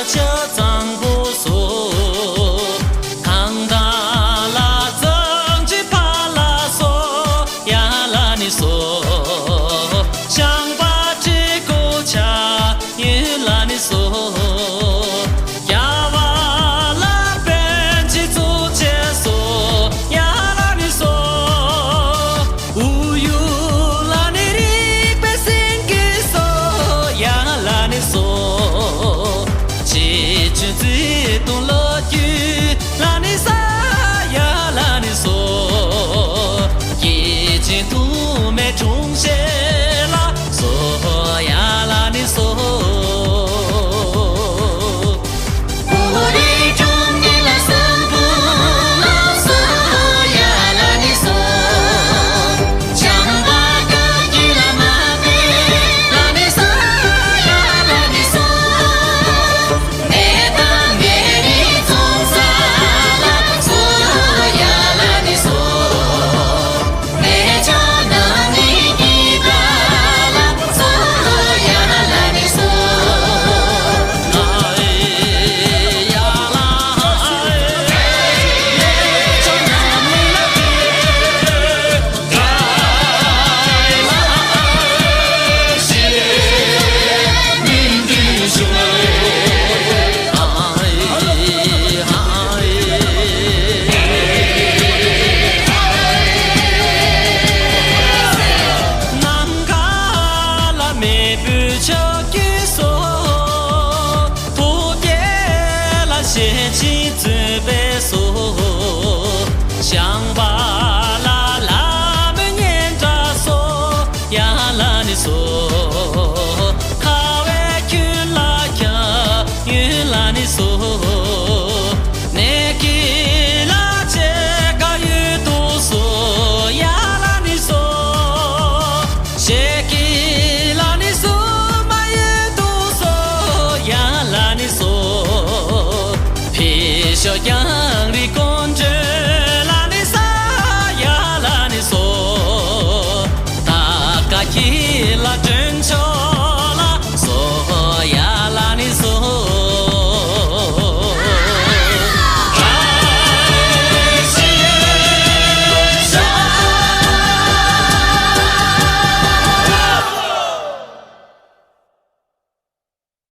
就张不说，扛大啦争取怕啦说呀啦你说，想把这个家也啦你说。中些啦，说呀啦你说，不离中你啦生不老说呀啦你说，强把个一啦马背啦你说呀啦你说，每当每日中啥啦说呀啦你说，每家。写起这杯说，想把啦啦们念着说呀啦你说，卡外去啦呀，原来你说。